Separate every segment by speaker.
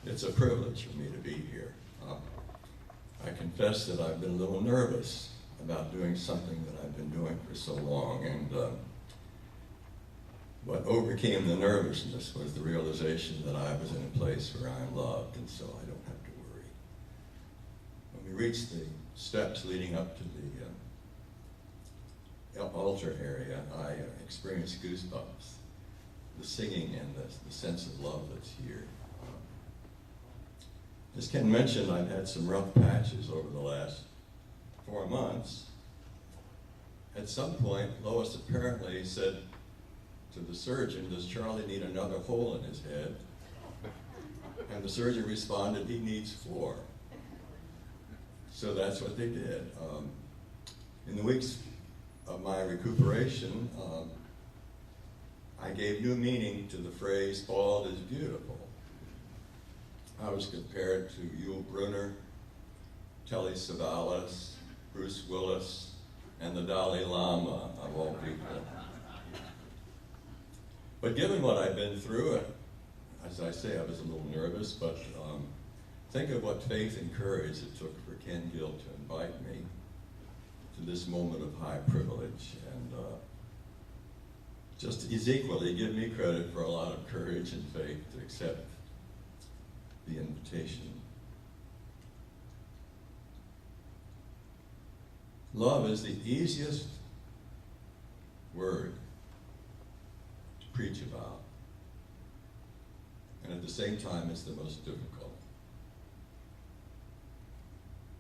Speaker 1: It's a privilege for me to be here. I confess that I've been a little nervous about doing something that I've been doing for so long, and what overcame the nervousness was the realization that I was in a place where I'm loved, and so I don't have to worry. When we reached the steps leading up to the altar area, I experienced goosebumps, the singing and the sense of love that's here. As Ken mentioned, I've had some rough patches over the last 4 months. At some point, Lois apparently said to the surgeon, "Does Charlie need another hole in his head?" And the surgeon responded, "He needs 4." So that's what they did. In the weeks of my recuperation, I gave new meaning to the phrase, "Bald is beautiful." I was compared to Yul Brynner, Telly Savalas, Bruce Willis, and the Dalai Lama, of all people. But given what I've been through, as I say, I was a little nervous, but think of what faith and courage it took for Ken Gill to invite me to this moment of high privilege. And just as equally give me credit for a lot of courage and faith to accept the invitation. Love is the easiest word to preach about, and at the same time it's the most difficult.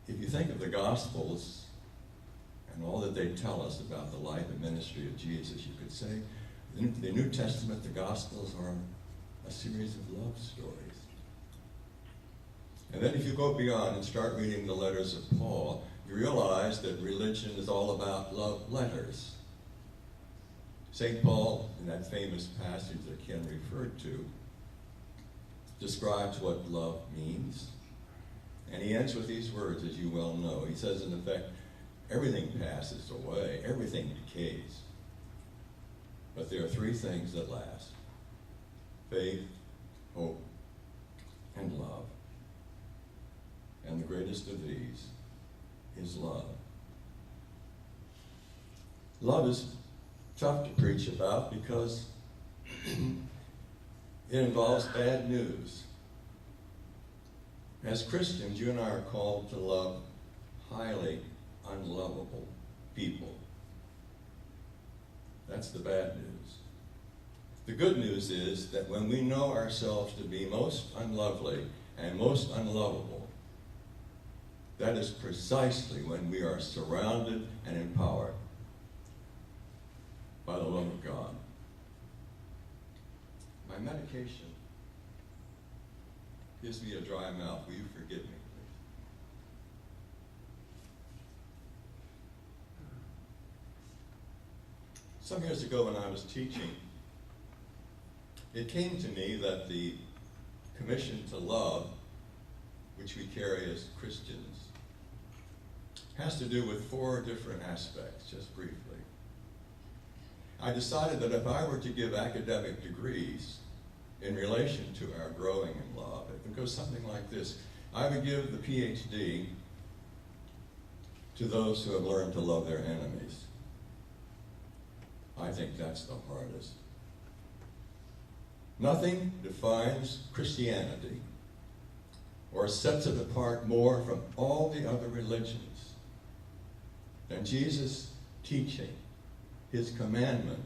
Speaker 1: If you think of the Gospels and all that they tell us about the life and ministry of Jesus, you could say the New Testament, the Gospels, are a series of love stories. And then if you go beyond and start reading the letters of Paul, you realize that religion is all about love letters. St. Paul, in that famous passage that Ken referred to, describes what love means. And he ends with these words, as you well know. He says, in effect, everything passes away, everything decays. But there are 3 things that last: faith, hope, and love. And the greatest of these is love. Love is tough to preach about because it involves bad news. As Christians, you and I are called to love highly unlovable people. That's the bad news. The good news is that when we know ourselves to be most unlovely and most unlovable, that is precisely when we are surrounded and empowered by the love of God. My medication gives me a dry mouth. Will you forgive me, please? Some years ago when I was teaching, it came to me that the commission to love, which we carry as Christians, has to do with 4 different aspects, just briefly. I decided that if I were to give academic degrees in relation to our growing in love, it would go something like this. I would give the PhD to those who have learned to love their enemies. I think that's the hardest. Nothing defines Christianity or sets it apart more from all the other religions than Jesus' teaching, his commandment.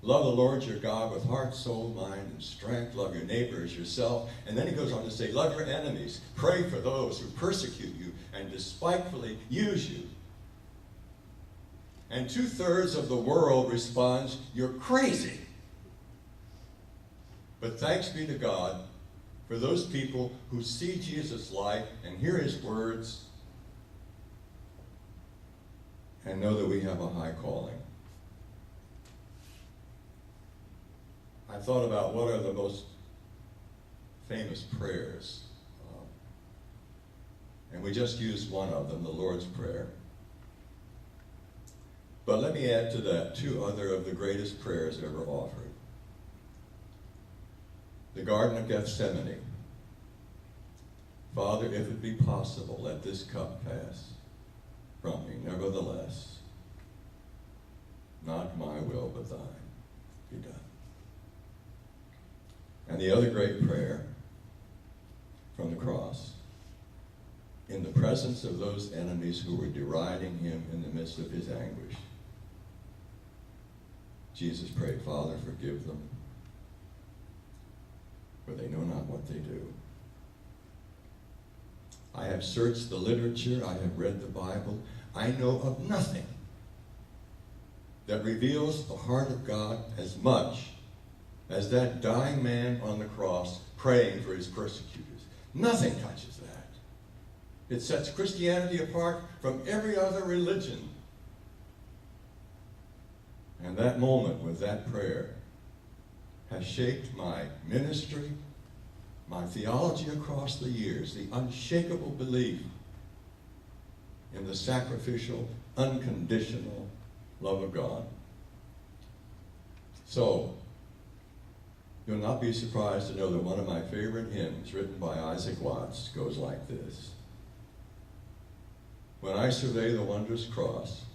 Speaker 1: Love the Lord your God with heart, soul, mind, and strength. Love your neighbor as yourself. And then he goes on to say, love your enemies. Pray for those who persecute you and despitefully use you. And 2/3 of the world responds, you're crazy. But thanks be to God for those people who see Jesus' life and hear his words and know that we have a high calling. I thought about what are the most famous prayers. And we just used one of them, the Lord's Prayer. But let me add to that 2 other of the greatest prayers ever offered. The Garden of Gethsemane, Father, if it be possible, let this cup pass from me. Nevertheless, not my will, but thine be done. And the other great prayer from the cross, in the presence of those enemies who were deriding him in the midst of his anguish, Jesus prayed, Father, forgive them, for they know not what they do. I have searched the literature, I have read the Bible, I know of nothing that reveals the heart of God as much as that dying man on the cross praying for his persecutors. Nothing touches that. It sets Christianity apart from every other religion. And that moment with that prayer has shaped my ministry, my theology across the years, the unshakable belief in the sacrificial, unconditional love of God. So, you'll not be surprised to know that one of my favorite hymns, written by Isaac Watts, goes like this. When I survey the wondrous cross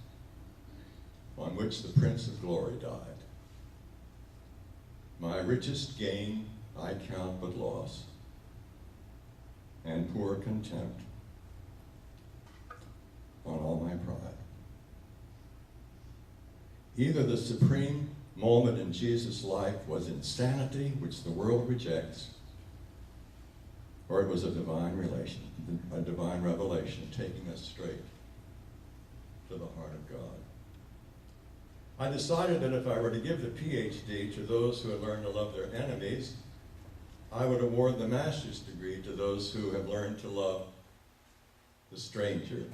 Speaker 1: on which the Prince of Glory died, my richest gain I count but loss, and pour contempt on all my pride. Either the supreme moment in Jesus' life was insanity, which the world rejects, or it was a divine revelation taking us straight to the heart of God. I decided that if I were to give the PhD to those who had learned to love their enemies, I would award the master's degree to those who have learned to love the stranger.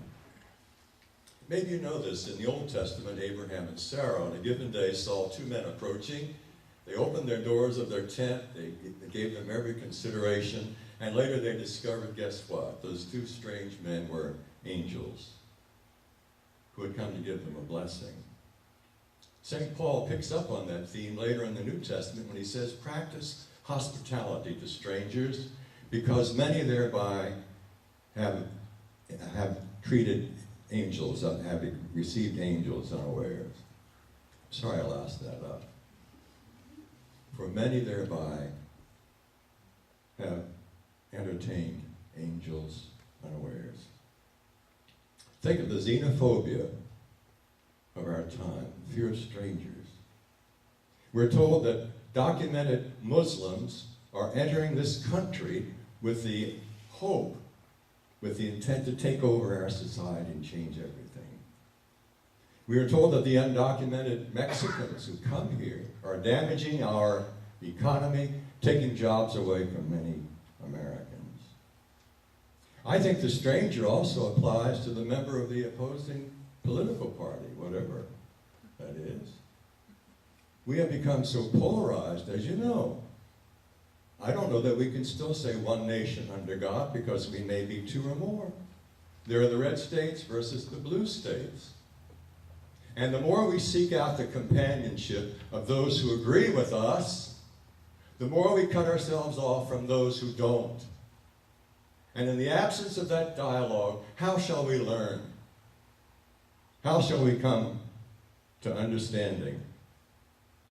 Speaker 1: Maybe you know this. In the Old Testament, Abraham and Sarah on a given day saw two men approaching. They opened their doors of their tent. They gave them every consideration. And later they discovered, guess what? Those two strange men were angels who had come to give them a blessing. St. Paul picks up on that theme later in the New Testament when he says, practice hospitality to strangers, because many thereby have treated angels, have received angels unawares. Sorry I lost that up. For many thereby have entertained angels unawares. Think of the xenophobia of our time, fear of strangers. We're told that documented Muslims are entering this country with the hope, with the intent to take over our society and change everything. We are told that the undocumented Mexicans who come here are damaging our economy, taking jobs away from many Americans. I think the stranger also applies to the member of the opposing political party, whatever that is. We have become so polarized, as you know. I don't know that we can still say one nation under God, because we may be two or more. There are the red states versus the blue states. And the more we seek out the companionship of those who agree with us, the more we cut ourselves off from those who don't. And in the absence of that dialogue, how shall we learn? How shall we come to understanding?